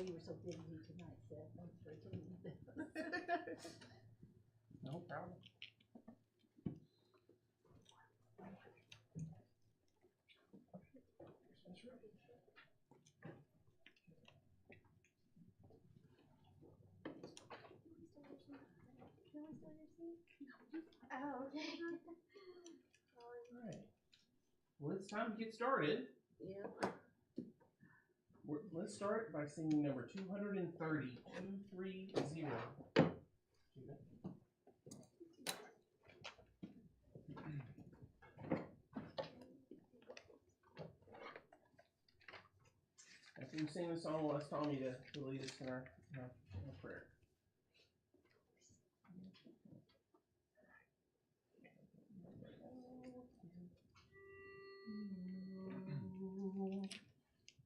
you were so busy tonight, Seth. Thanks for attending. No problem. Oh, okay. All right. Well, it's time to get started. Yeah. Let's start by singing number 230, 230. After we sing the song, we'll ask Tommy to lead us in our prayer.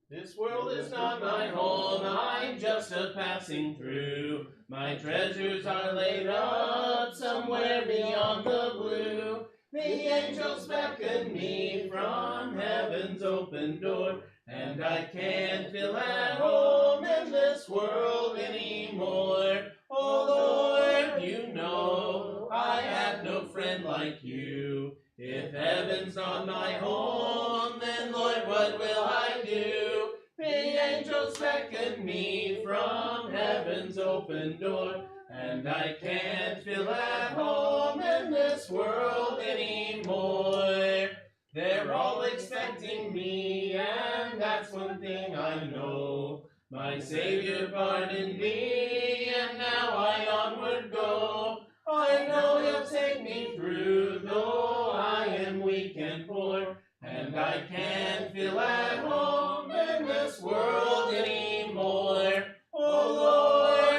This world is not my home, I'm just a passing through. My treasures are laid up somewhere beyond the blue. The angels beckon me from heaven's open door, and I can't feel at home in this world anymore. Oh Lord, you know I have no friend like you. If heaven's not my home, then Lord, what will I do? The angels beckon me from heaven's open door, and I can't feel at home in this world anymore. They're all expecting me, and that's one thing I know. My Savior pardoned me, and now I onward go. I know He'll take me through, though I am weak and poor, and I can't feel at home in this world anymore. Oh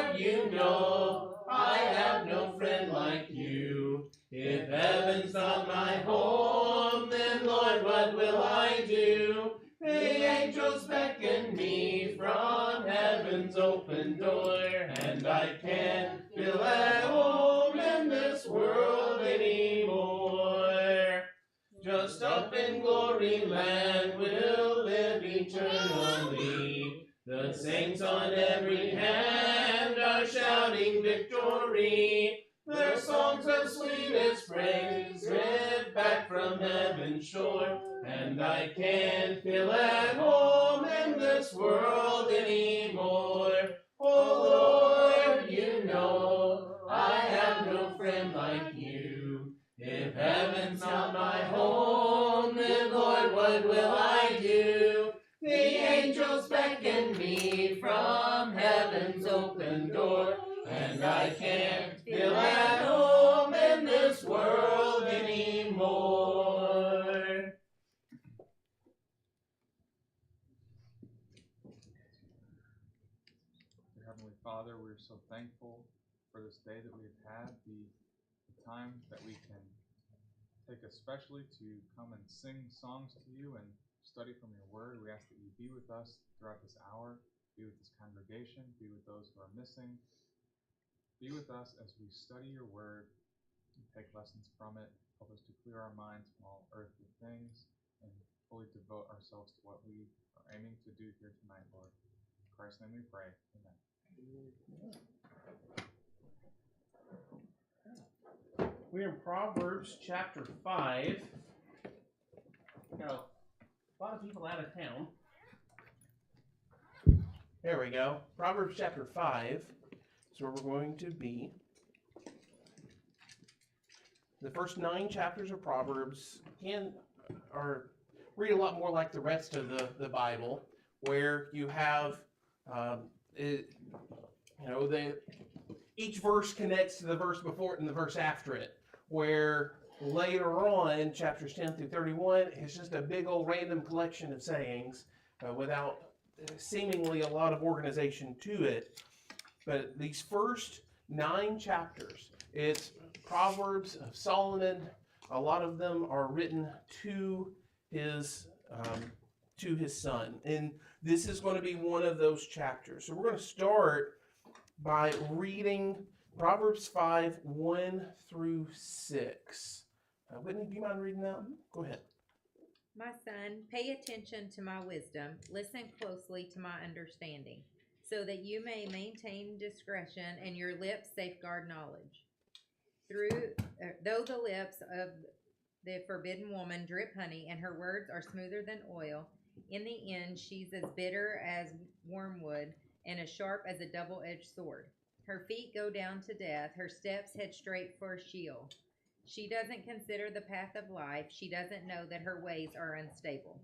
Lord, you know I have no friend like you. If heaven's not my home, then Lord, what will I do? The angels beckon me from heaven's open door, and I can't feel at home in this world anymore. Just up in glory land we'll live eternally. The saints on every hand are shouting victory. Their songs of sweetest praise drift back from heaven's shore, and I can't feel at home in this world anymore. Oh Lord, you know I have no friend like you. If heaven's not my home, then Lord, what will I do? The angels beckon me from heaven's open door, and I can't feel at home in this world anymore. Dear Heavenly Father, we're so thankful for this day that we've had, the time that we can take especially to come and sing songs to you and study from your word. We ask that you be with us throughout this hour, be with this congregation, be with those who are missing. Be with us as we study your word and take lessons from it. Help us to clear our minds from all earthly things and fully devote ourselves to what we are aiming to do here tonight, Lord. In Christ's name we pray. Amen. We're in Proverbs chapter 5. Got a lot of people out of town. There we go. Proverbs chapter 5 is where we're going to be. The first 9 chapters of Proverbs read a lot more like the rest of the Bible, where you have each verse connects to the verse before it and the verse after it, where later on, chapters 10 through 31, it's just a big old random collection of sayings without seemingly a lot of organization to it. But these first 9 chapters, it's Proverbs of Solomon. A lot of them are written to his son. And this is going to be one of those chapters. So we're going to start by reading Proverbs 5, 1 through 6. Whitney, do you mind reading that? Go ahead. My son, pay attention to my wisdom. Listen closely to my understanding. so that you may maintain discretion and your lips safeguard knowledge. Though the lips of the forbidden woman drip honey and her words are smoother than oil, in the end she's as bitter as wormwood and as sharp as a double-edged sword. Her feet go down to death, her steps head straight for Sheol. She doesn't consider the path of life, she doesn't know that her ways are unstable.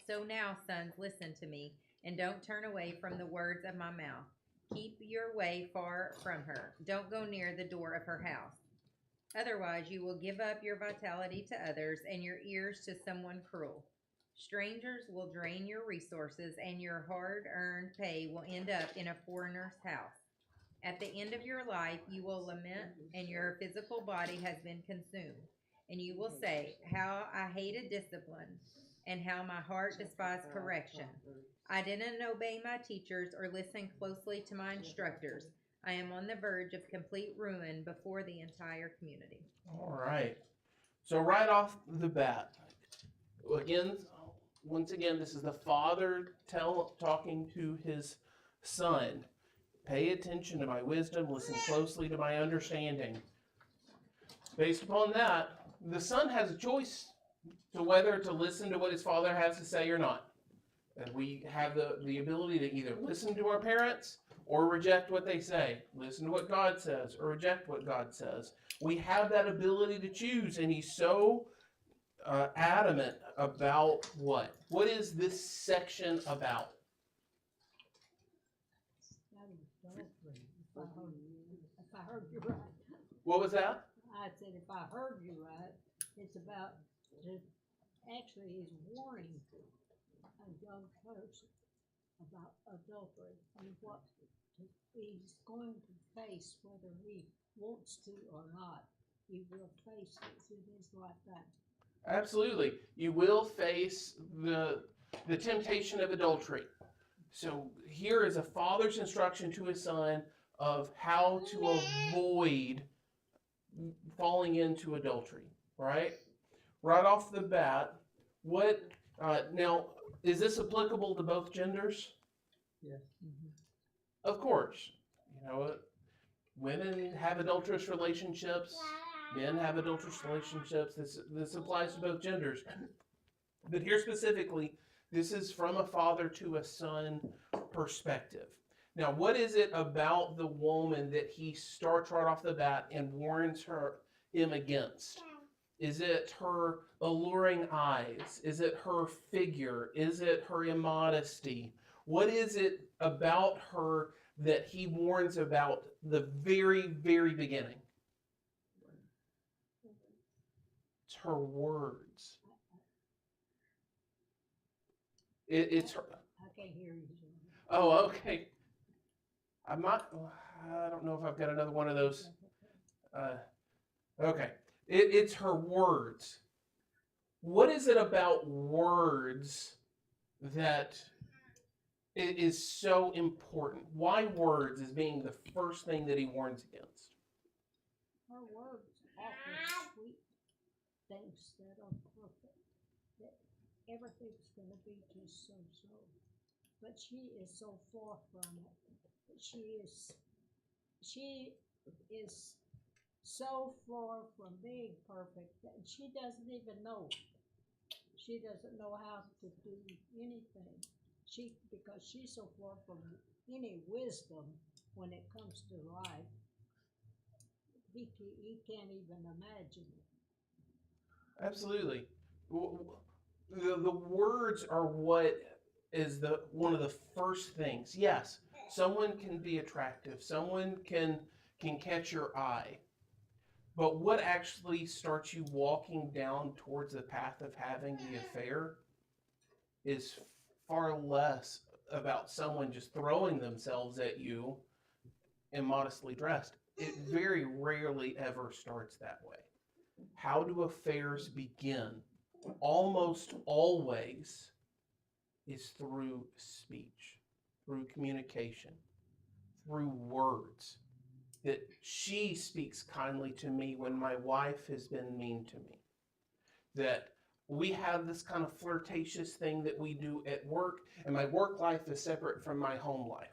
So now, sons, listen to me, and don't turn away from the words of my mouth. Keep your way far from her. Don't go near the door of her house. Otherwise, you will give up your vitality to others and your ears to someone cruel. Strangers will drain your resources, and your hard-earned pay will end up in a foreigner's house. At the end of your life, you will lament, and your physical body has been consumed. And you will say, how I hated discipline, and how my heart despised correction. I didn't obey my teachers or listen closely to my instructors. I am on the verge of complete ruin before the entire community. All right. So right off the bat, once again, this is the father talking to his son. Pay attention to my wisdom, listen closely to my understanding. Based upon that, the son has a choice to whether to listen to what his father has to say or not. And we have the ability to either listen to our parents or reject what they say. Listen to what God says or reject what God says. We have that ability to choose, and he's so adamant about what? What is this section about? If I heard you right. What was that? I said, if I heard you right, it's about, actually, he's warning a young person about adultery and what he's going to face, whether he wants to or not. He will face it in his lifetime. Absolutely. You will face the temptation of adultery. So here is a father's instruction to his son of how to avoid falling into adultery, right? Right off the bat, now, is this applicable to both genders? Yes. Of course. You know, women have adulterous relationships, men have adulterous relationships. This applies to both genders. But here specifically, this is from a father to a son perspective. Now, what is it about the woman that he starts right off the bat and warns him against? Is it her alluring eyes? Is it her figure? Is it her immodesty? What is it about her that he warns about the very, very beginning? It's her words. It's her. I can't hear you. Oh, okay. I don't know if I've got another one of those. Okay. It's her words. What is it about words that is so important? Why words is being the first thing that he warns against? Her words offer sweet things that are perfect. That everything's going to be just so. But she is so far from it. She is so far from being perfect that she doesn't even know. She doesn't know how to do anything. Because she's so far from any wisdom when it comes to life, he can't even imagine it. Absolutely. The words are what is one of the first things. Yes, someone can be attractive. Someone can catch your eye. But what actually starts you walking down towards the path of having the affair is far less about someone just throwing themselves at you immodestly dressed. It very rarely ever starts that way. How do affairs begin? Almost always is through speech, through communication, through words. That she speaks kindly to me when my wife has been mean to me. That we have this kind of flirtatious thing that we do at work, and my work life is separate from my home life.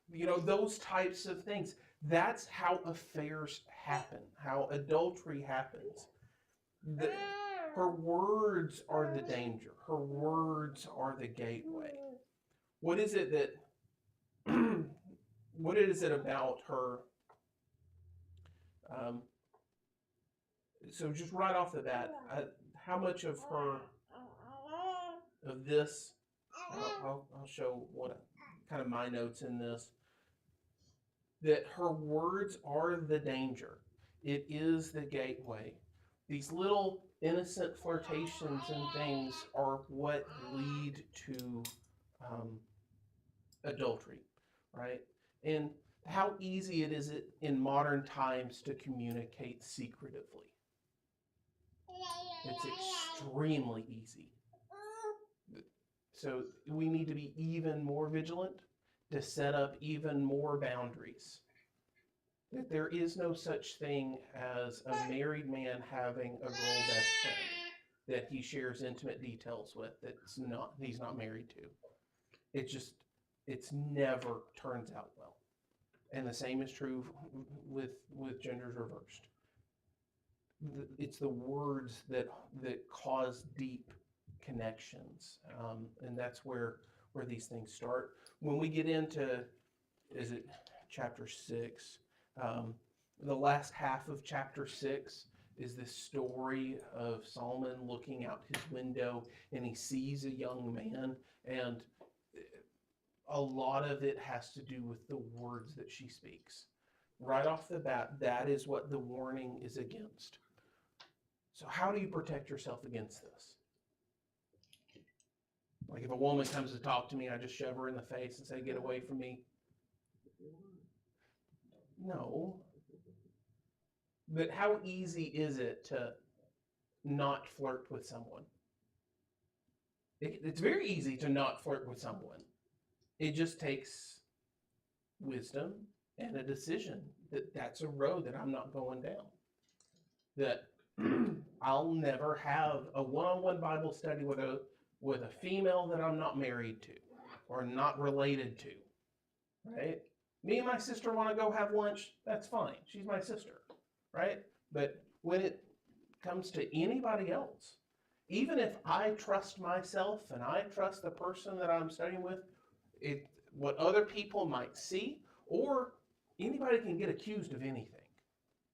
those types of things. That's how affairs happen, how adultery happens. Her words are the danger. Her words are the gateway. What is it that, what is it about her? So just right off the bat, how much of this, I'll show what kind of my notes in this, that her words are the danger. It is the gateway. These little innocent flirtations and things are what lead to adultery, right? And how easy it is in modern times to communicate secretively. It's extremely easy. So we need to be even more vigilant to set up even more boundaries. That there is no such thing as a married man having a girl best friend that he shares intimate details with he's not married to. It's never turns out well. And the same is true with genders reversed. It's the words that cause deep connections, and that's where these things start. When we get into, is it chapter 6? The last half of chapter 6 is this story of Solomon looking out his window, and he sees a young man, and a lot of it has to do with the words that she speaks. Right off the bat, that is what the warning is against. So how do you protect yourself against this? Like if a woman comes to talk to me, I just shove her in the face and say, get away from me. No. But how easy is it to not flirt with someone? It's very easy to not flirt with someone. It just takes wisdom and a decision that that's a road that I'm not going down. That I'll never have a one-on-one Bible study with a female that I'm not married to or not related to, right? Me and my sister want to go have lunch, that's fine. She's my sister, right? But when it comes to anybody else, even if I trust myself and I trust the person that I'm studying with, what other people might see, or anybody can get accused of anything,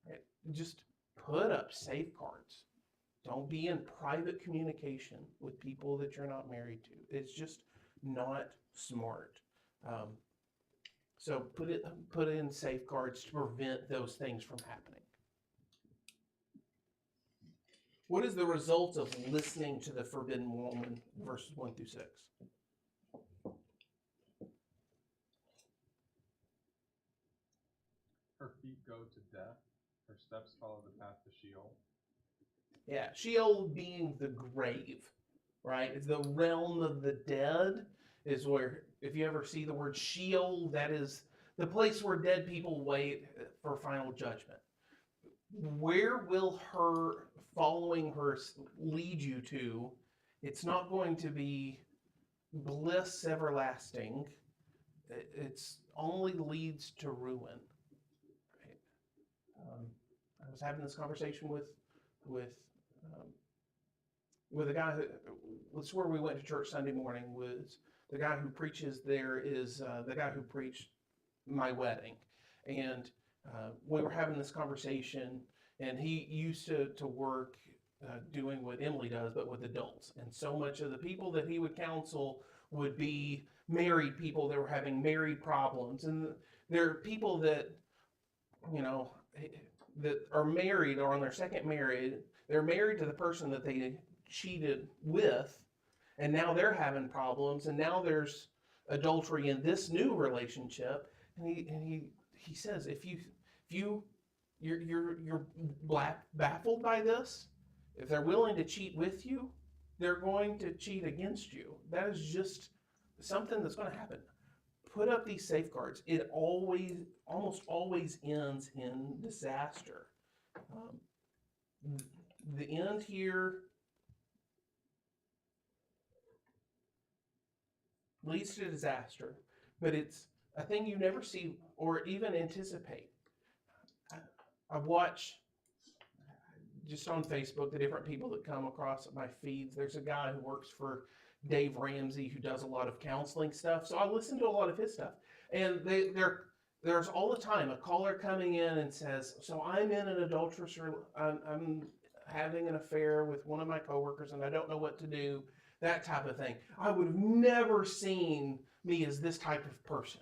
right? Just put up safeguards. Don't be in private communication with people that you're not married to. It's just not smart. So put in safeguards to prevent those things from happening. What is the result of listening to the forbidden woman, verses 1 through 6? Her feet go to death. Her steps follow the path to Sheol. Yeah, Sheol being the grave, right? It's the realm of the dead is where, if you ever see the word Sheol, that is the place where dead people wait for final judgment. Where will her following her lead you to? It's not going to be bliss everlasting. It's only leads to ruin. Right? I was having this conversation with a guy who, that's where we went to church Sunday morning, was the guy who preaches there is the guy who preached my wedding. And we were having this conversation, and he used to work doing what Emily does, but with adults. And so much of the people that he would counsel would be married people that were having married problems. And there are people that, that are married or on their second marriage. They're married to the person that they cheated with, and now they're having problems, and now there's adultery in this new relationship. And he says, if you're baffled by this, if they're willing to cheat with you, they're going to cheat against you. That is just something that's going to happen. Put up these safeguards. It almost always ends in disaster. The end here leads to disaster, but it's a thing you never see or even anticipate. I watch just on Facebook the different people that come across my feeds. There's a guy who works for Dave Ramsey who does a lot of counseling stuff. So I listen to a lot of his stuff. And there's all the time a caller coming in and says, so I'm in an adulterous, I'm having an affair with one of my coworkers and I don't know what to do, that type of thing. I would have never seen me as this type of person.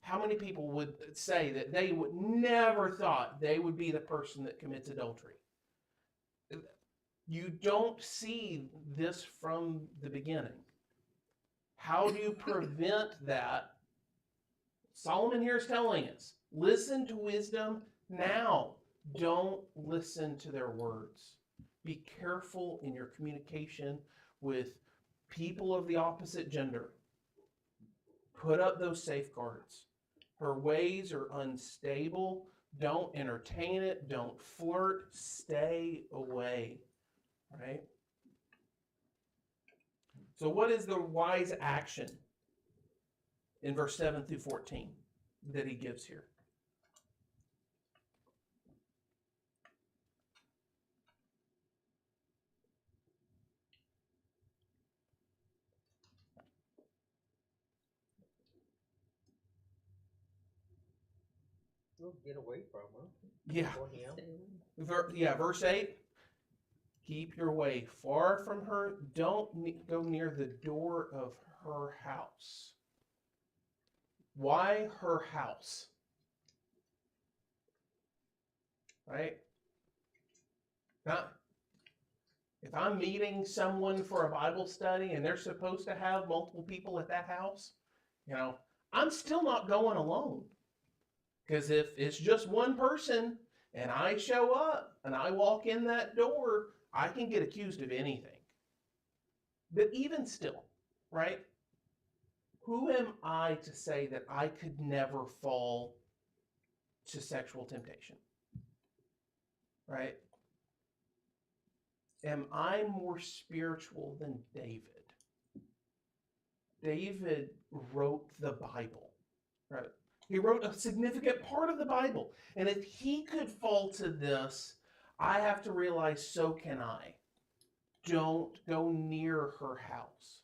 How many people would say that they would never thought they would be the person that commits adultery? You don't see this from the beginning. How do you prevent that? Solomon here is telling us, listen to wisdom now. Don't listen to their words. Be careful in your communication with people of the opposite gender. Put up those safeguards. Her ways are unstable. Don't entertain it. Don't flirt. Stay away. Right? So what is the wise action in verse 7 through 14 that he gives here? We'll get away from her. Yeah. Or him. Verse 8. Keep your way far from her. Don't go near the door of her house. Why her house? Right? Now, if I'm meeting someone for a Bible study and they're supposed to have multiple people at that house, I'm still not going alone. Because if it's just one person and I show up and I walk in that door, I can get accused of anything. But even still, right? Who am I to say that I could never fall to sexual temptation? Right? Am I more spiritual than David? David wrote the Bible, right? He wrote a significant part of the Bible. And if he could fall to this, I have to realize so can I. Don't go near her house.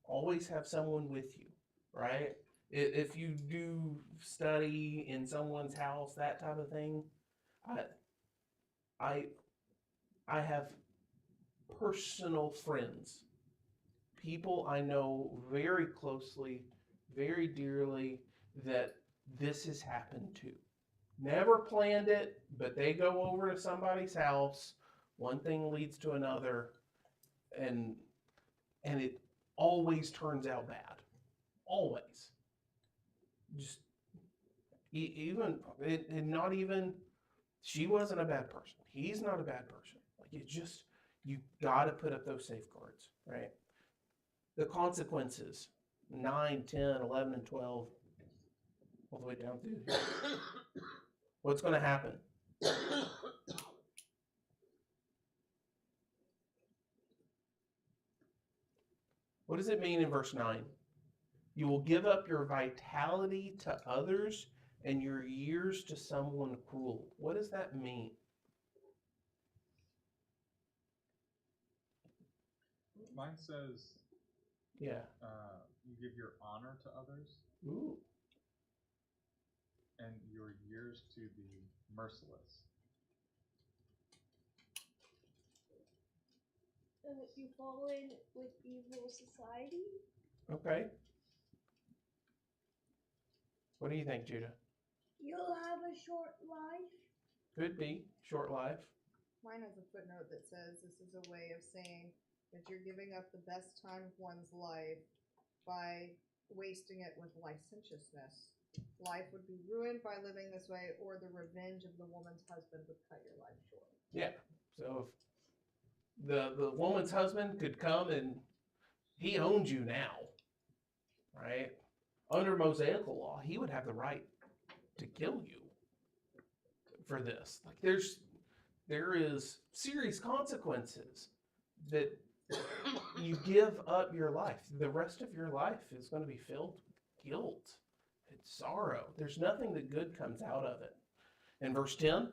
Always have someone with you, right? If you do study in someone's house, that type of thing, I have personal friends, people I know very closely, very dearly, that this has happened to. Never planned it, but they go over to somebody's house, one thing leads to another, and it always turns out bad. Always. Just even and not even she wasn't a bad person. He's not a bad person. Like you got to put up those safeguards, right? The consequences, 9, 10, 11, and 12, all the way down through here. What's going to happen? What does it mean in verse 9? You will give up your vitality to others and your years to someone cruel. What does that mean? Mine says, Yeah. you give your honor to others Ooh. and your years to the merciless. You fall in with evil society. Okay. What do you think, Judah? You'll have a short life. Could be. Short life. Mine has a footnote that says this is a way of saying that you're giving up the best time of one's life by wasting it with licentiousness. Life would be ruined by living this way, or the revenge of the woman's husband would cut your life short. Yeah. So if the woman's husband could come and he owns you now, right? Under Mosaical law, he would have the right to kill you for this. Like there is serious consequences that you give up your life. The rest of your life is going to be filled with guilt. sorrow. There's nothing that good comes out of it. In verse 10,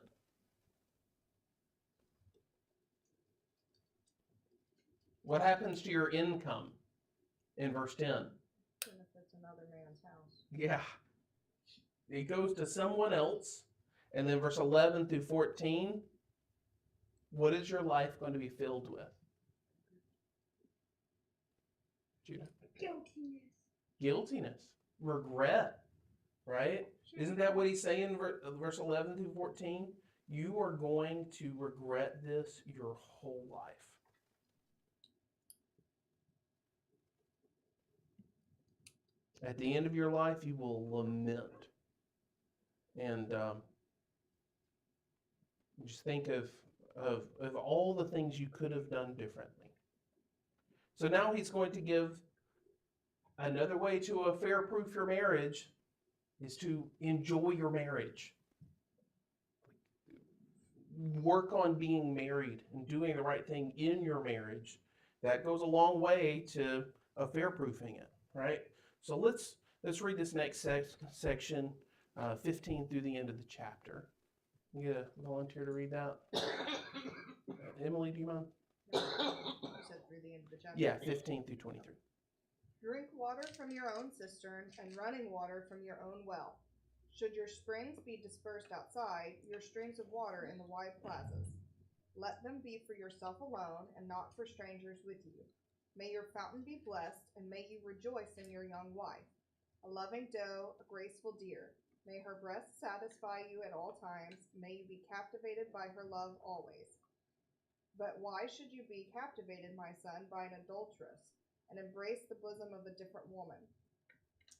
what happens to your income in verse 10? Benefits another man's house. Yeah. It goes to someone else. And then verse 11 through 14, what is your life going to be filled with? Judah? Guiltiness. Regret. Right? Isn't that what he's saying in verse 11 through 14? You are going to regret this your whole life. At the end of your life, you will lament. And just think of all the things you could have done differently. So now he's going to give another way to affair-proof your marriage is to enjoy your marriage. Work on being married and doing the right thing in your marriage. That goes a long way to affair-proofing it, right? So let's read this next section, 15 through the end of the chapter. You get a volunteer to read that? Emily, do you mind? You said through the end of the chapter. Yeah, 15 through 23. Drink water from your own cistern and running water from your own well. Should your springs be dispersed outside, your streams of water in the wide plazas. Let them be for yourself alone and not for strangers with you. May your fountain be blessed, and may you rejoice in your young wife. A loving doe, a graceful deer. May her breast satisfy you at all times. May you be captivated by her love always. But why should you be captivated, my son, by an adulteress, and embrace the bosom of a different woman?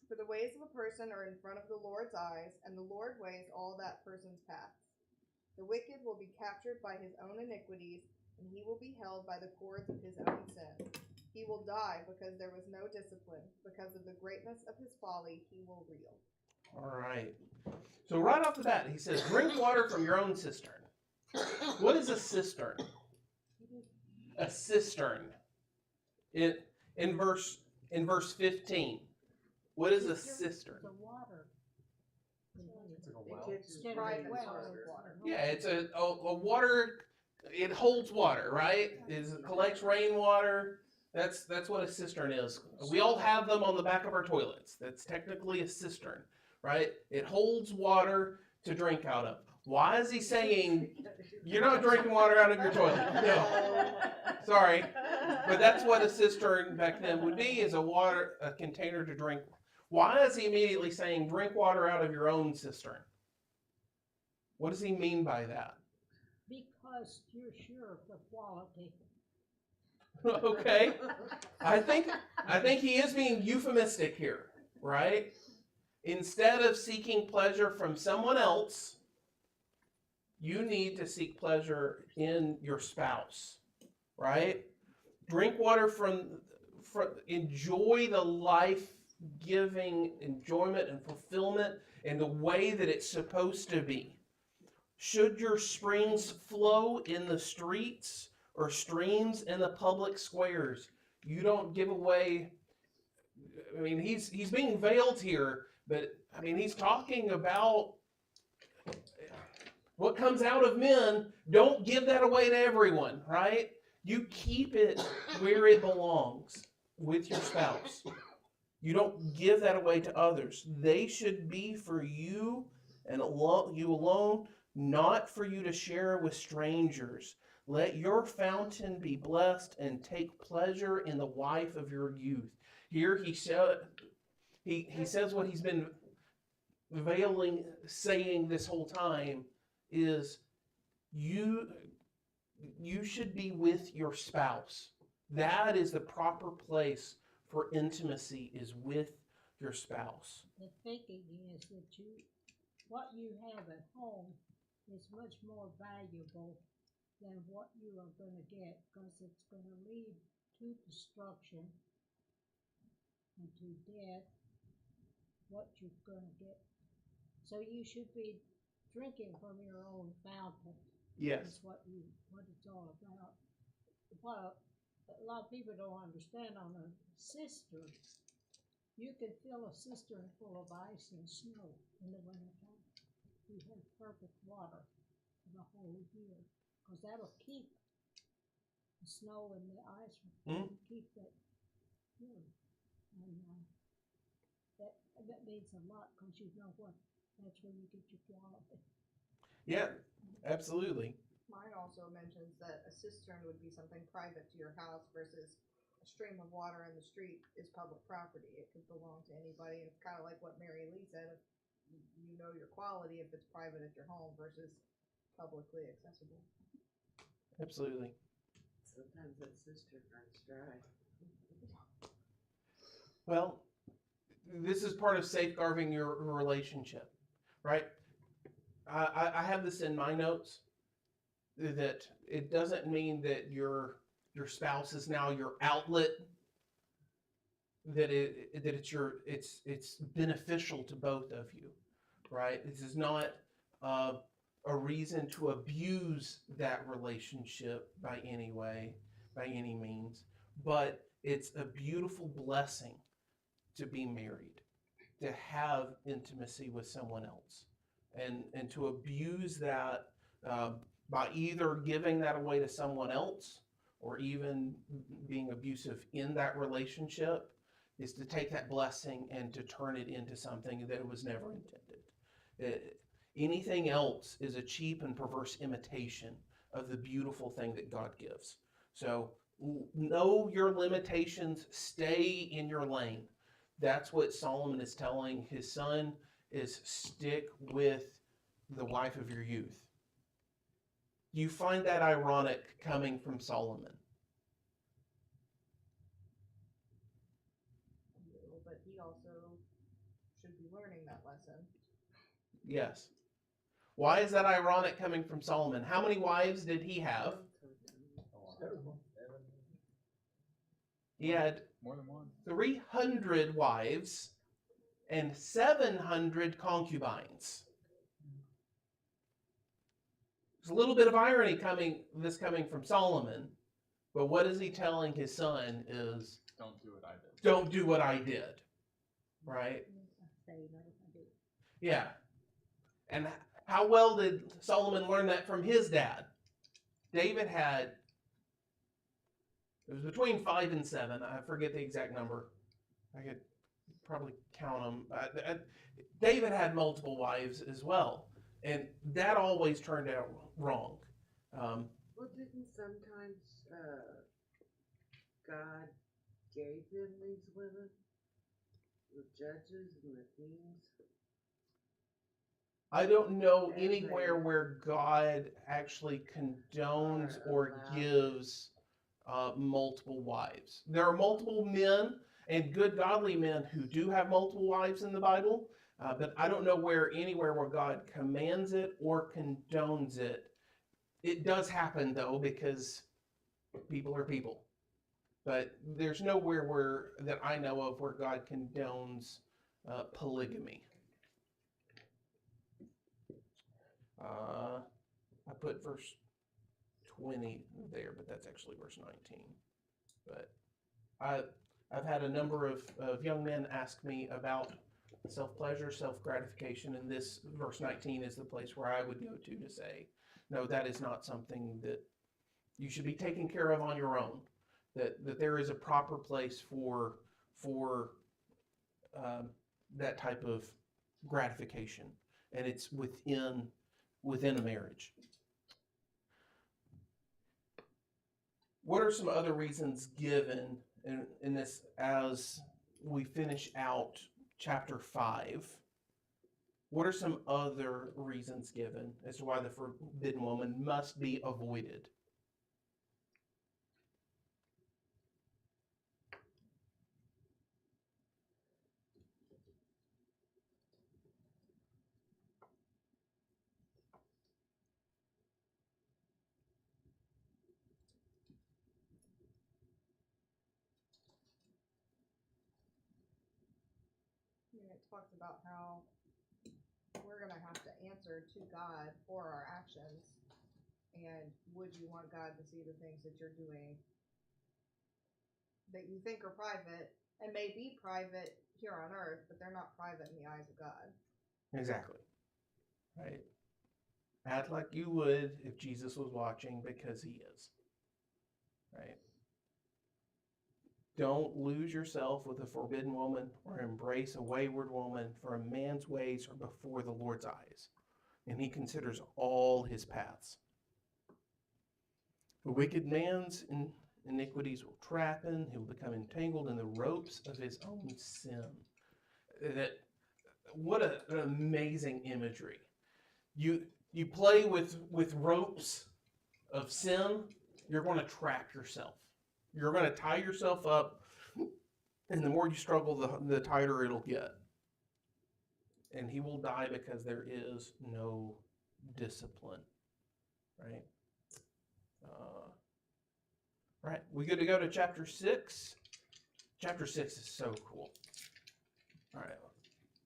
For the ways of a person are in front of the Lord's eyes, and the Lord weighs all that person's paths. The wicked will be captured by his own iniquities, and he will be held by the cords of his own sin. He will die because there was no discipline. Because of the greatness of his folly, he will reel. All right. So right off the bat, he says, drink water from your own cistern. What is a cistern? A cistern. In verse 15, what is a cistern? The water. It's like a well. Instead Right, of well, water. Yeah, it's a water. It holds water, right? It collects rainwater. That's what a cistern is. We all have them on the back of our toilets. That's technically a cistern, right? It holds water to drink out of. Why is he saying you're not drinking water out of your toilet? No, sorry, but that's what a cistern back then would be, is a container to drink. Why is he immediately saying drink water out of your own cistern? What does he mean by that? Because you're sure of the quality. Okay, I think he is being euphemistic here, right? Instead of seeking pleasure from someone else, you need to seek pleasure in your spouse, right? Drink water from enjoy the life-giving enjoyment and fulfillment in the way that it's supposed to be. Should your springs flow in the streets or streams in the public squares? You don't give away. I mean, he's being veiled here, but I mean, he's talking about what comes out of men. Don't give that away to everyone, right? You keep it where it belongs with your spouse. You don't give that away to others. They should be for you and you alone, not for you to share with strangers. Let your fountain be blessed and take pleasure in the wife of your youth. Here he says what he's been saying this whole time is you should be with your spouse. That is the proper place for intimacy, is with your spouse. The thinking is that what you have at home is much more valuable than what you are going to get, because it's going to lead to destruction and to death, what you're going to get. So you should be drinking from your own fountain. Yes. That's what it's all about. What a lot of people don't understand on a cistern. You could fill a cistern full of ice and snow in the wintertime. You have perfect water for the whole year, because that'll keep the snow and the ice, will keep that good. And that means a lot, because you know what, that's where you get your quality. Yeah, absolutely. Mine also mentions that a cistern would be something private to your house versus a stream of water in the street is public property. It could belong to anybody. And it's kind of like what Mary Lee said, if you know your quality if it's private at your home versus publicly accessible. Absolutely. Sometimes that cistern runs dry. Well, this is part of safeguarding your relationship, right? I have this in my notes that it doesn't mean that your spouse is now your outlet. That it's beneficial to both of you, right? This is not a reason to abuse that relationship by any way, by any means, but it's a beautiful blessing to be married, to have intimacy with someone else, and to abuse that by either giving that away to someone else or even being abusive in that relationship is to take that blessing and to turn it into something that it was never intended. Anything else is a cheap and perverse imitation of the beautiful thing that God gives. So know your limitations, stay in your lane. That's what Solomon is telling his son, is stick with the wife of your youth. You find that ironic coming from Solomon? But he also should be learning that lesson. Yes. Why is that ironic coming from Solomon? How many wives did he have? He had More than one. 300 wives and 700 concubines. There's a little bit of irony coming from Solomon, but what is he telling his son is, Don't do what I did. don't do what I did, right? Yeah. And how well did Solomon learn that from his dad? David had, it was between 5 and 7. I forget the exact number. I could probably count them. David had multiple wives as well, and that always turned out wrong. Well, didn't sometimes God gave him these women, the judges and the kings? I don't know anywhere where God actually condones or gives multiple wives. There are multiple men and good godly men who do have multiple wives in the Bible, but I don't know anywhere where God commands it or condones it. It does happen though, because people are people. But there's nowhere that I know of where God condones polygamy. I put verse 20 there, but that's actually verse 19. But I've had a number of young men ask me about self-pleasure, self-gratification, and this verse 19 is the place where I would go to say, no, that is not something that you should be taking care of on your own. That there is a proper place for that type of gratification, and it's within a marriage. What are some other reasons given in this as we finish out chapter 5? What are some other reasons given as to why the forbidden woman must be avoided? It talks about how we're going to have to answer to God for our actions. And would you want God to see the things that you're doing that you think are private and may be private here on earth, but they're not private in the eyes of God. Exactly. Right? Act like you would if Jesus was watching, because he is. Right? Don't lose yourself with a forbidden woman or embrace a wayward woman, for a man's ways are before the Lord's eyes, and he considers all his paths. A wicked man's iniquities will trap him. He will become entangled in the ropes of his own sin. What an amazing imagery. You play with ropes of sin, you're going to trap yourself. You're going to tie yourself up, and the more you struggle, the tighter it'll get. And he will die because there is no discipline. Right? Right. We good to go to chapter 6? Chapter 6 is so cool. All right.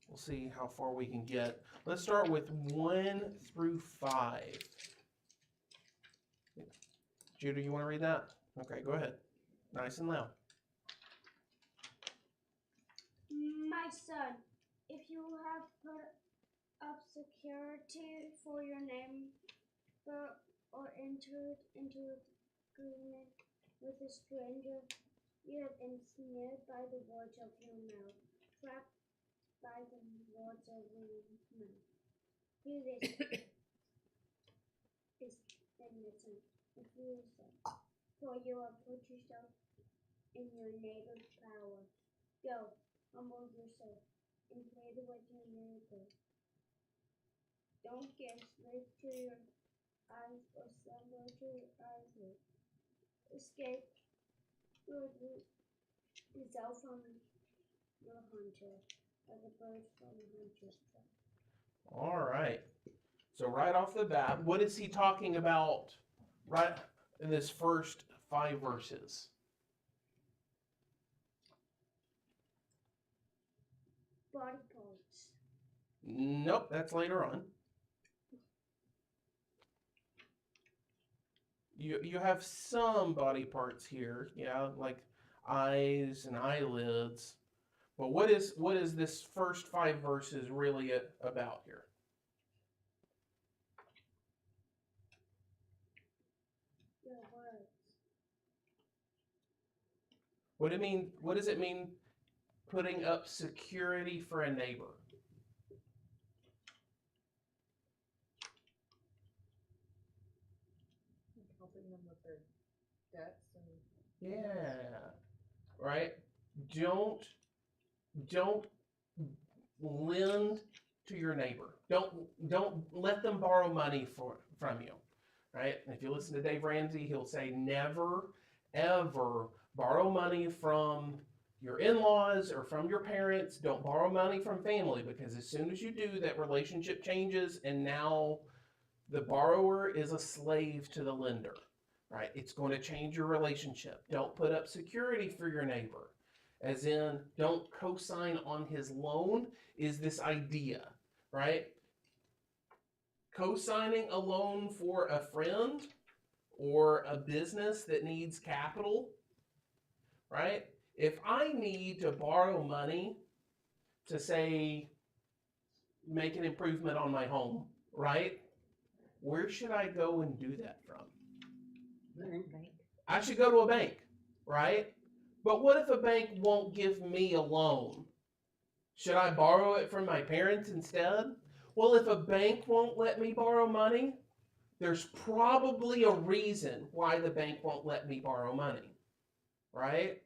We'll see how far we can get. Let's start with 1 through 5. Judah, you want to read that? Okay, go ahead. Nice and loud. My son, if you have put up security for your name, or entered into agreement with a stranger, you have been snared by the words of your mouth, trapped by the words of your mouth. Hear this and listen, and fear yourself, for you have put yourself in your neighbor's power. Go, humble yourself, and plead with your neighbor. Don't give sleep to your eyes or slumber to your eyelids. Escape yourself from your hunter, like a bird from a hunter's trap. All right. So right off the bat, what is he talking about right in this first 5 verses? Body parts. Nope, that's later on. You have some body parts here, yeah, like eyes and eyelids. But what is this first 5 verses really about here? Your words. What does it mean putting up security for a neighbor? Helping them with their debts and Yeah. Right? Don't lend to your neighbor. Don't let them borrow money from you. Right? And if you listen to Dave Ramsey, he'll say never ever borrow money from your in-laws or from your parents. Don't borrow money from family, because as soon as you do, that relationship changes, and now the borrower is a slave to the lender. Right? It's going to change your relationship. Don't put up security for your neighbor. As in, don't co-sign on his loan is this idea, right? Co-signing a loan for a friend or a business that needs capital, right? If I need to borrow money to, say, make an improvement on my home, right? Where should I go and do that from? Bank. I should go to a bank, right? But what if a bank won't give me a loan? Should I borrow it from my parents instead? Well, if a bank won't let me borrow money, there's probably a reason why the bank won't let me borrow money, right?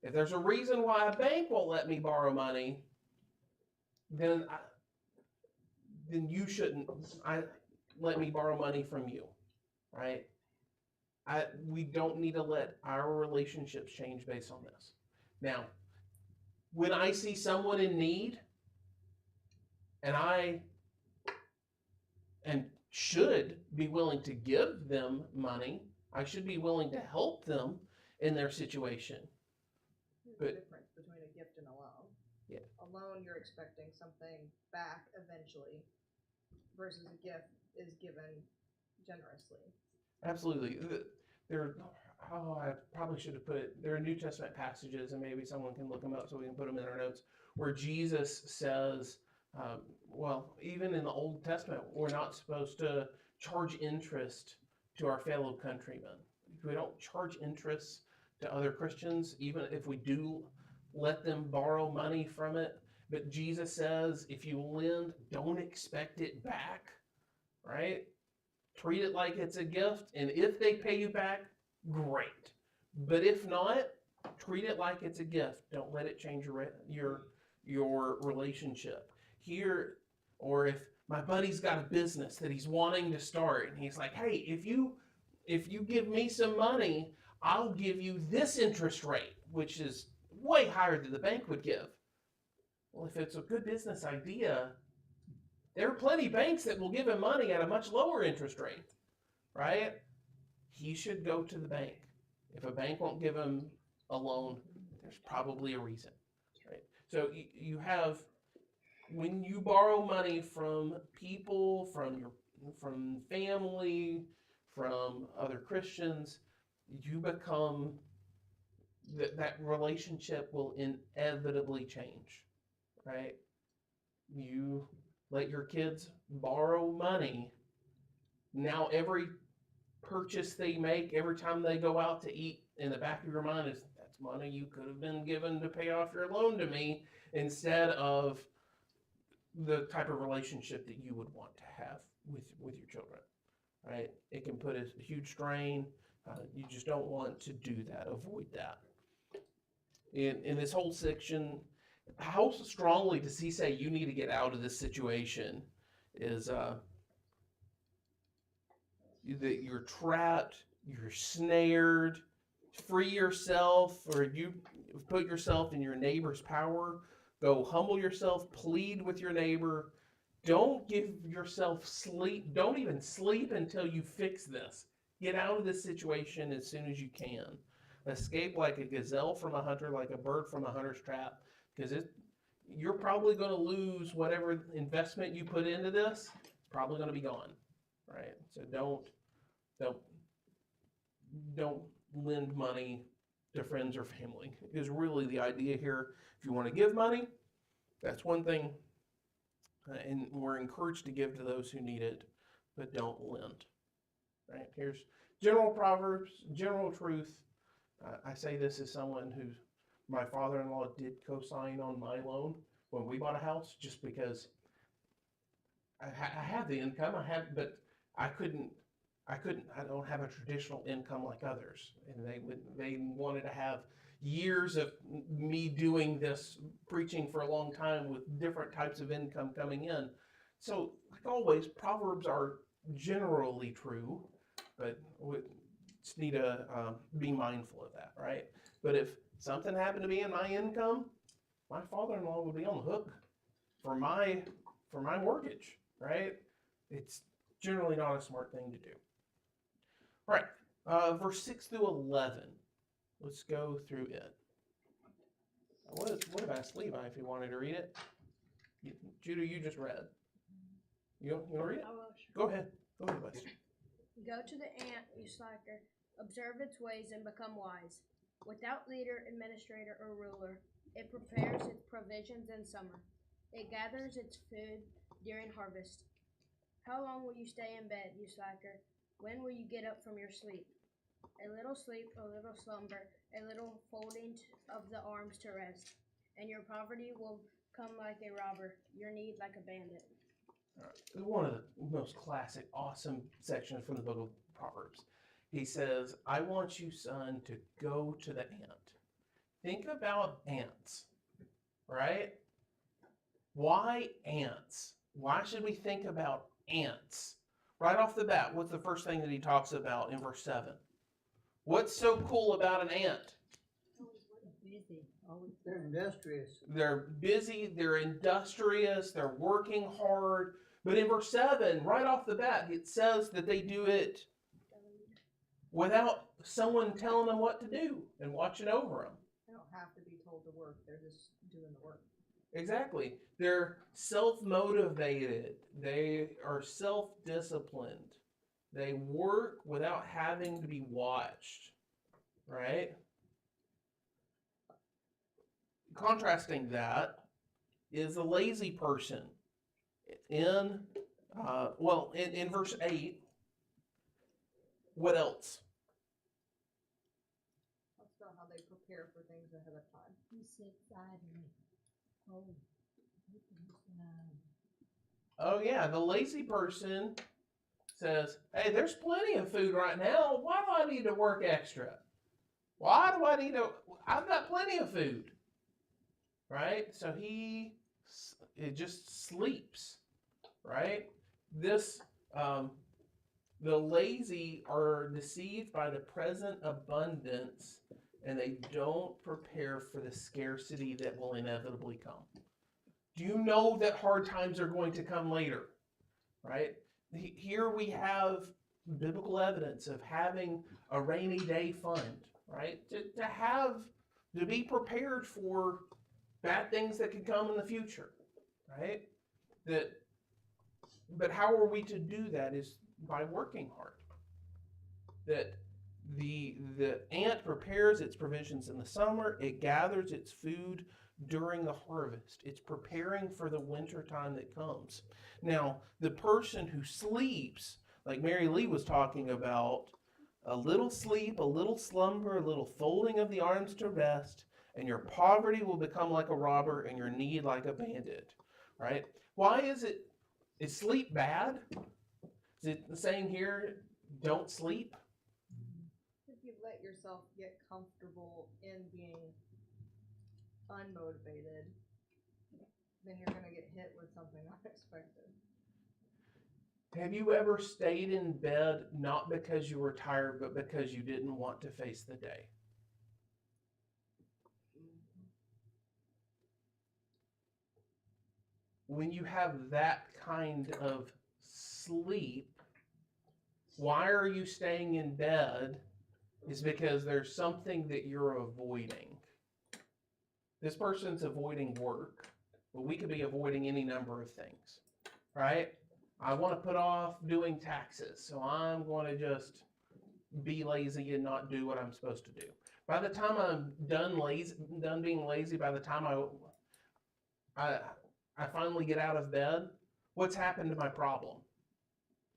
If there's a reason why a bank won't let me borrow money, then you shouldn't let me borrow money from you, right? We don't need to let our relationships change based on this. Now, when I see someone in need, and I should be willing to give them money, I should be willing to help them in their situation. there's But- a difference between a gift and a loan. Yeah. A loan, you're expecting something back eventually, versus a gift is given generously. Absolutely. I probably should have put it. There are New Testament passages, and maybe someone can look them up so we can put them in our notes, where Jesus says, well, even in the Old Testament, we're not supposed to charge interest to our fellow countrymen. We don't charge interest to other Christians, even if we do let them borrow money from it. But Jesus says, if you lend, don't expect it back, right? Treat it like it's a gift, and if they pay you back, great. But if not, treat it like it's a gift. Don't let it change your relationship. Here, or if my buddy's got a business that he's wanting to start, and he's like, hey, if you give me some money, I'll give you this interest rate, which is way higher than the bank would give. Well, if it's a good business idea, there are plenty of banks that will give him money at a much lower interest rate, right? He should go to the bank. If a bank won't give him a loan, there's probably a reason, right? So you have, when you borrow money from people, from family, from other Christians, you become, that relationship will inevitably change, right? You let your kids borrow money. Now every purchase they make, every time they go out to eat, in the back of your mind is, that's money you could have been given to pay off your loan to me, instead of the type of relationship that you would want to have with your children, right? It can put a huge strain. You just don't want to do that. Avoid that. In this whole section, how strongly does he say you need to get out of this situation? Is that you're trapped, you're snared, free yourself, or you put yourself in your neighbor's power. Go humble yourself, plead with your neighbor. Don't give yourself sleep. Don't even sleep until you fix this. Get out of this situation as soon as you can. Escape like a gazelle from a hunter, like a bird from a hunter's trap, because you're probably going to lose whatever investment you put into this. It's probably going to be gone, right? So don't lend money to friends or family. Is really the idea here. If you want to give money, that's one thing, and we're encouraged to give to those who need it, but don't lend. Right? Here's general proverbs, general truth. I say this as someone who, my father-in-law did co-sign on my loan when we bought a house, just because I have the income, but I don't have a traditional income like others, and they wanted to have years of me doing this, preaching for a long time with different types of income coming in. So, like always, Proverbs are generally true, but we just need to be mindful of that, right? But if something happened to be in my income, my father-in-law would be on the hook for my mortgage, right? It's generally not a smart thing to do. All right, verse 6 through 11. Let's go through it. What about Levi, if you wanted to read it? Judah, you just read. You want to read it? Go ahead. Go ahead, Buster. Go to the ant, you slacker. Observe its ways and become wise. Without leader, administrator, or ruler, it prepares its provisions in summer. It gathers its food during harvest. How long will you stay in bed, you slacker? When will you get up from your sleep? A little sleep, a little slumber, a little folding of the arms to rest, and your poverty will come like a robber, your need like a bandit. All right. This is one of the most classic, awesome sections from the book of Proverbs. He says, I want you, son, to go to the ant. Think about ants, right? Why ants? Why should we think about ants? Right off the bat, what's the first thing that he talks about in verse 7? What's so cool about an ant? Busy. They're industrious. They're busy, they're industrious, they're working hard. But in verse 7, right off the bat, it says that they do it without someone telling them what to do and watching over them. They don't have to be told to work. They're just doing the work. Exactly. They're self-motivated. They are self-disciplined. They work without having to be watched, right? Contrasting that is the lazy person. In in verse 8, what else? Talks about how they prepare for things ahead of time. He sits idly. Oh, Oh yeah, the lazy person says, hey, there's plenty of food right now. Why do I need to work extra? Why do I need to? I've got plenty of food. Right? So it just sleeps. Right? The lazy are deceived by the present abundance, and they don't prepare for the scarcity that will inevitably come. Do you know that hard times are going to come later? Right? Here we have biblical evidence of having a rainy day fund, right? To be prepared for bad things that could come in the future, right? But how are we to do that is by working hard. That the ant prepares its provisions in the summer, it gathers its food during the harvest. It's preparing for the winter time that comes. Now, the person who sleeps, like Mary Lee was talking about, a little sleep, a little slumber, a little folding of the arms to rest, and your poverty will become like a robber and your need like a bandit, right? Why is sleep bad? Is it saying here, don't sleep? If you let yourself get comfortable in being unmotivated, then you're going to get hit with something unexpected. Have you ever stayed in bed not because you were tired, but because you didn't want to face the day? When you have that kind of sleep, why are you staying in bed? Is because there's something that you're avoiding. This person's avoiding work, but we could be avoiding any number of things, right? I want to put off doing taxes, so I'm going to just be lazy and not do what I'm supposed to do. By the time I'm done being lazy, by the time I finally get out of bed, what's happened to my problem?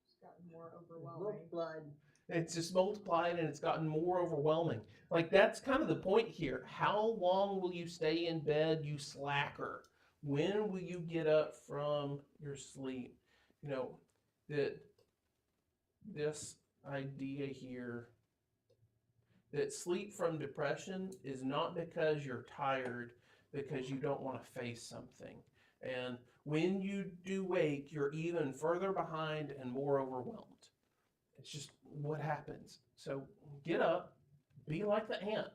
It's gotten more overwhelming. Multiplied. It's just multiplied and it's gotten more overwhelming. Like, that's kind of the point here. How long will you stay in bed, you slacker? When will you get up from your sleep? You know, that this idea here that sleep from depression is not because you're tired, because you don't want to face something. And when you do wake, you're even further behind and more overwhelmed. It's just what happens. So get up, be like the ant.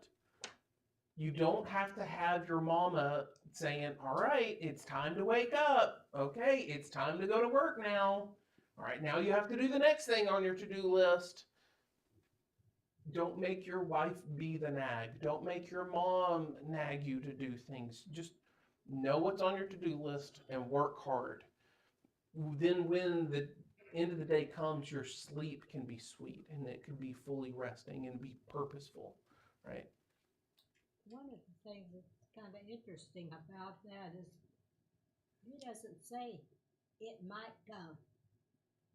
You don't have to have your mama saying, all right, it's time to wake up. Okay, it's time to go to work now. All right, now you have to do the next thing on your to-do list. Don't make your wife be the nag. Don't make your mom nag you to do things. Just know what's on your to-do list and work hard. Then when the end of the day comes, your sleep can be sweet and it can be fully resting and be purposeful, right? one of the things that's kind of interesting about that is he doesn't say it might come.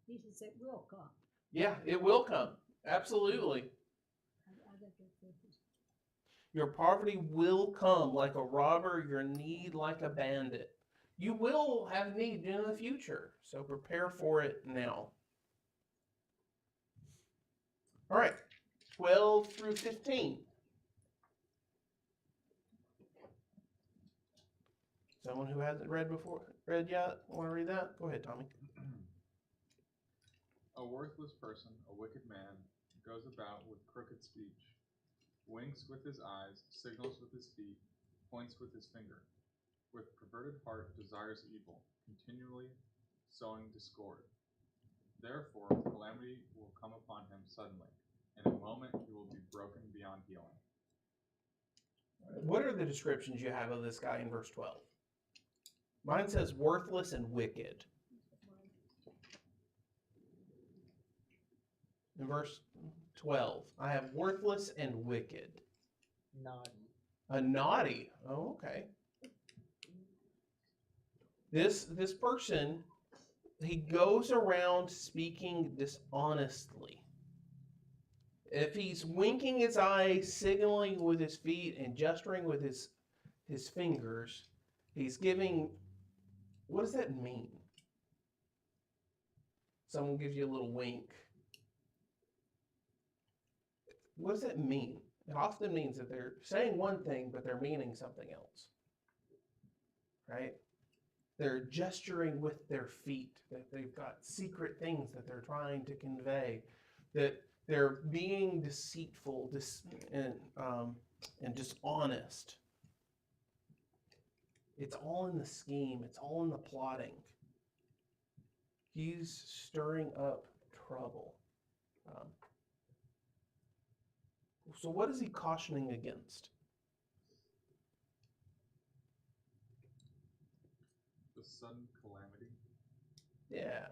He says it will come. Yeah, it will come. Absolutely. I think it's interesting. Your poverty will come like a robber, your need like a bandit. You will have need in the future, so prepare for it now. All right, 12 through 15. Someone who hasn't read yet, want to read that? Go ahead, Tommy. A worthless person, a wicked man, goes about with crooked speech, winks with his eyes, signals with his feet, points with his finger. With perverted heart desires evil, continually sowing discord. Therefore, calamity will come upon him suddenly. In a moment, he will be broken beyond healing. What are the descriptions you have of this guy in verse 12? Mine says worthless and wicked. In verse 12. I have worthless and wicked. Naughty. A naughty. Oh, okay. This person, he goes around speaking dishonestly. If he's winking his eyes, signaling with his feet, and gesturing with his fingers, he's giving. What does that mean? Someone gives you a little wink. What does that mean? It often means that they're saying one thing, but they're meaning something else. Right? They're gesturing with their feet, that they've got secret things that they're trying to convey, that they're being deceitful and dishonest. It's all in the scheme. It's all in the plotting. He's stirring up trouble. So what is he cautioning against? The sudden calamity. Yeah.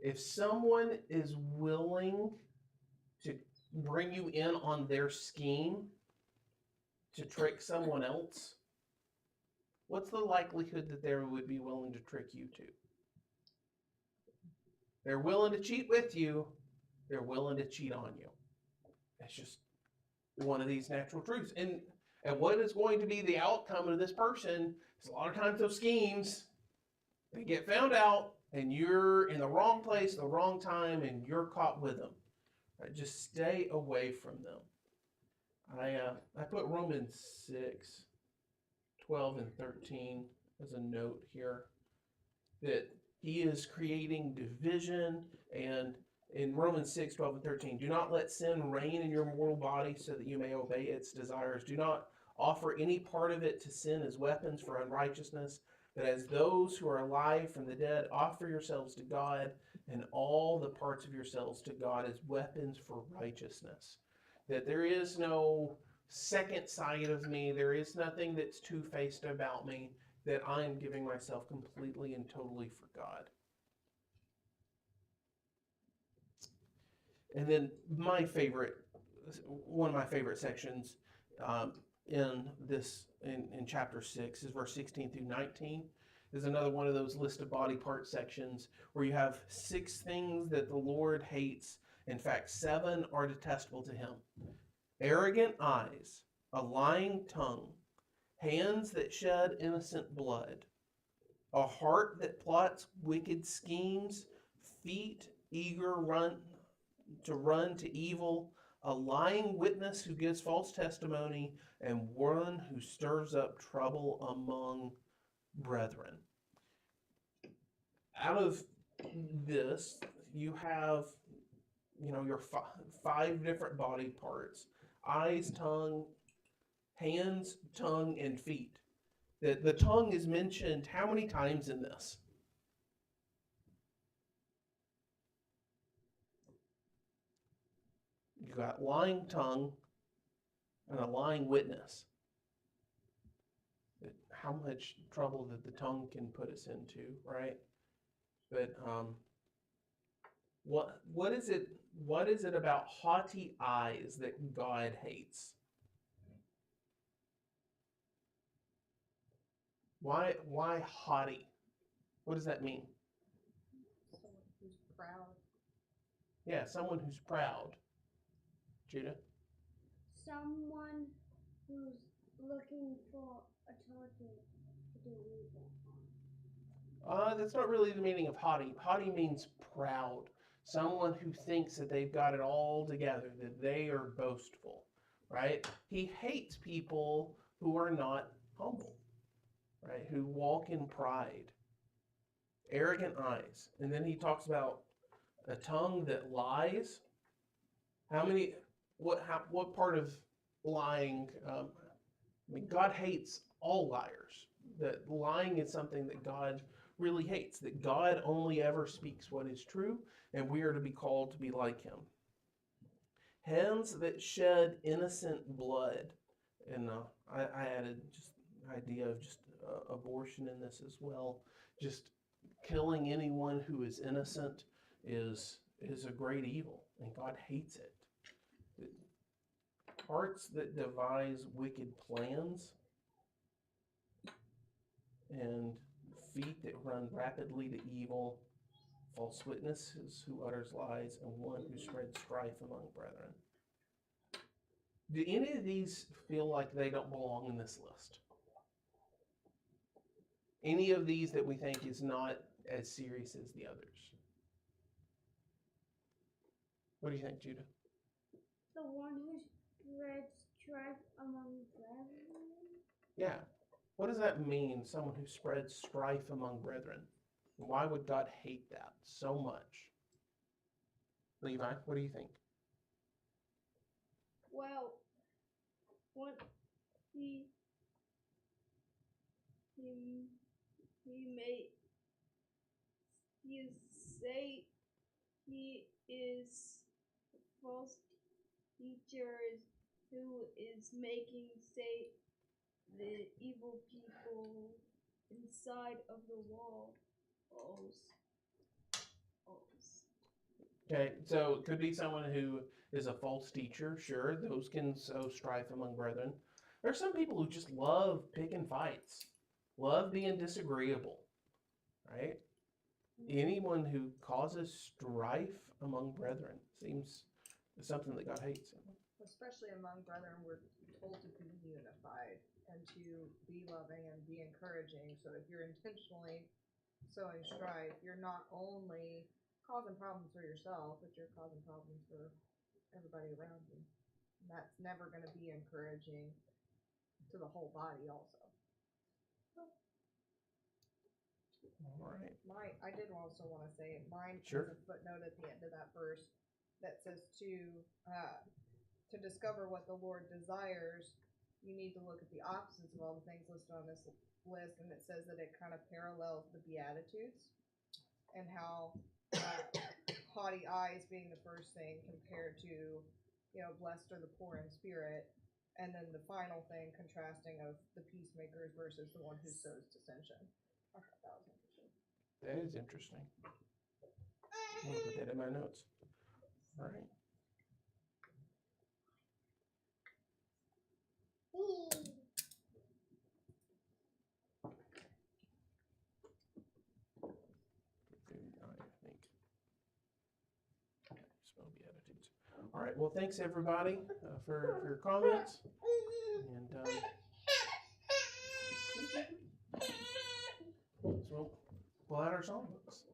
If someone is willing to bring you in on their scheme to trick someone else, what's the likelihood that they would be willing to trick you too? They're willing to cheat with you. They're willing to cheat on you. That's just one of these natural truths. And what is going to be the outcome of this person is a lot of times those schemes, they get found out and you're in the wrong place, the wrong time, and you're caught with them. Right? Just stay away from them. I put Romans 6, 12 and 13 as a note here, that he is creating division. And in Romans 6, 12 and 13, do not let sin reign in your mortal body so that you may obey its desires. Do not offer any part of it to sin as weapons for unrighteousness, but as those who are alive from the dead, offer yourselves to God, and all the parts of yourselves to God as weapons for righteousness. That there is no second side of me, there is nothing that's two-faced about me, that I am giving myself completely and totally for God. And then one of my favorite sections in chapter 6 is verse 16 through 19. Is another one of those list of body part sections where you have 6 things that the Lord hates. In fact, 7 are detestable to him. Arrogant eyes, a lying tongue, hands that shed innocent blood, a heart that plots wicked schemes, feet eager to run to evil, a lying witness who gives false testimony, and one who stirs up trouble among brethren. Out of this, you have, your 5 different body parts: eyes, tongue, hands, tongue, and feet. The tongue is mentioned how many times in this? You got lying tongue and a lying witness. How much trouble that the tongue can put us into, right? But what is it about haughty eyes that God hates? Why haughty? What does that mean? Someone who's proud. Yeah, someone who's proud. Judah? Someone who's looking for authority to do evil. That's not really the meaning of haughty. Haughty means proud. Someone who thinks that they've got it all together, that they are boastful, right? He hates people who are not humble, right? Who walk in pride. Arrogant eyes. And then he talks about a tongue that lies. What part of lying? God hates all liars. That lying is something that God really hates. That God only ever speaks what is true, and we are to be called to be like him. Hands that shed innocent blood. And I added just the idea of just abortion in this as well. Just killing anyone who is innocent is is a great evil, and God hates it. Hearts that devise wicked plans and feet that run rapidly to evil, false witnesses who utters lies, and one who spreads strife among brethren. Do any of these feel like they don't belong in this list? Any of these that we think is not as serious as the others? What do you think, Judah? The one who spreads strife among brethren. Yeah. What does that mean, someone who spreads strife among brethren? Why would God hate that so much? Levi, what do you think? Well, what he may you say he is a false teacher who is making say the evil people inside of the walls. Okay, so it could be someone who is a false teacher. Sure, those can sow strife among brethren. There are some people who just love picking fights, love being disagreeable, right? Anyone who causes strife among brethren seems something that God hates. Especially among brethren, we're told to be unified and to be loving and be encouraging. So if you're intentionally sowing strife, you're not only causing problems for yourself, but you're causing problems for everybody around you. And that's never going to be encouraging to the whole body also. All right. I did also want to say mine Sure. has a footnote at the end of that verse that says to discover what the Lord desires, you need to look at the opposites of all the things listed on this list, and it says that it kind of parallels the Beatitudes and how haughty eyes being the first thing compared to, blessed are the poor in spirit, and then the final thing contrasting of the peacemakers versus the one who sows dissension. I thought that was interesting. That is interesting. I'm going to put that in my notes. All right. All right. Well, thanks everybody for your comments, and so we'll pull out our songbooks.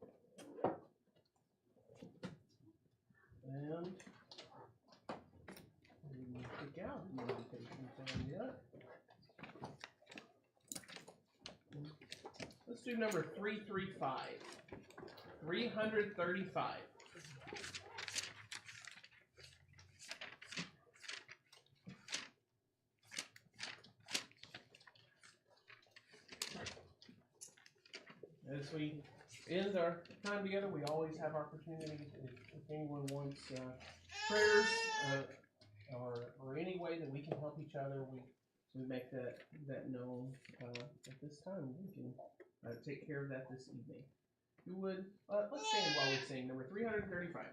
And we will pick out the meditation plan yet. Let's do number 335. 335. As we end our time together, we always have opportunities if anyone wants prayers or any way that we can help each other. We make that known at this time. We can take care of that this evening. If you would, let's stand while we sing number 335.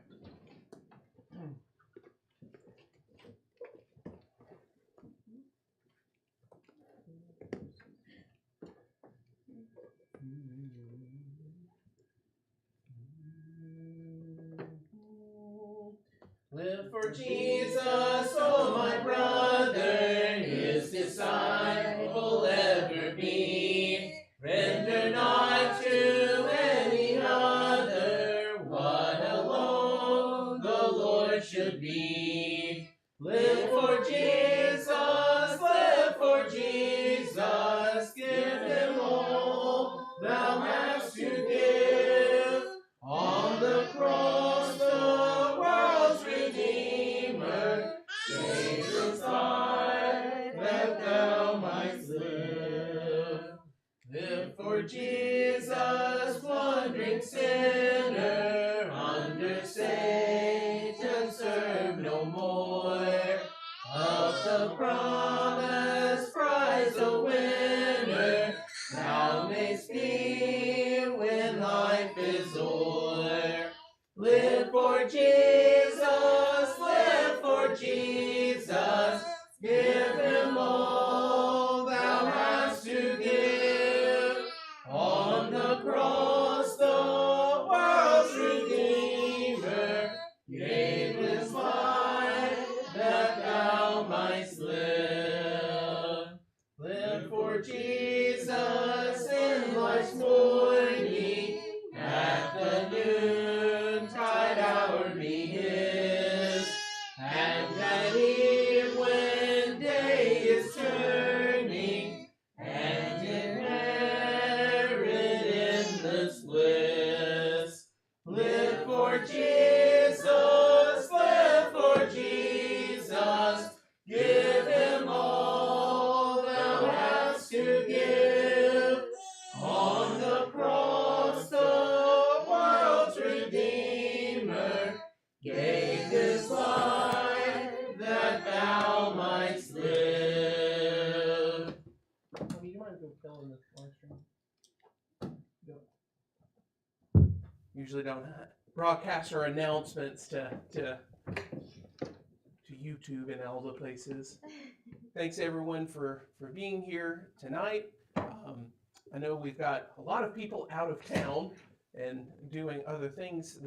Live for Jesus, oh my brother, his disciple ever be. Render not to any other what alone the Lord should be. Live for Jesus, live for Jesus, give him all thou hast to give. On the cross, the world's Redeemer, Savior's died that thou mightst live. Live for Jesus, wandering sinner, under Satan serve no more. Of the promised prize a winner, thou mayst be when life is o'er. Live for Jesus, live for Jesus. Give him all thou hast to give. On the cross, the world's Redeemer gave his life that thou mightst live. Live for Jesus in life's morning, at the noontide hour be his, and at eve when day is turning, and inherit endless bliss. Live for Jesus, live for Jesus, give him all thou hast to give. On the cross, the world's Redeemer gave his life that thou mightst live. Do you mind if we fill in this live stream? Usually don't broadcast our announcements to YouTube and all the places. Thanks everyone for being here tonight. I know we've got a lot of people out of town and doing other things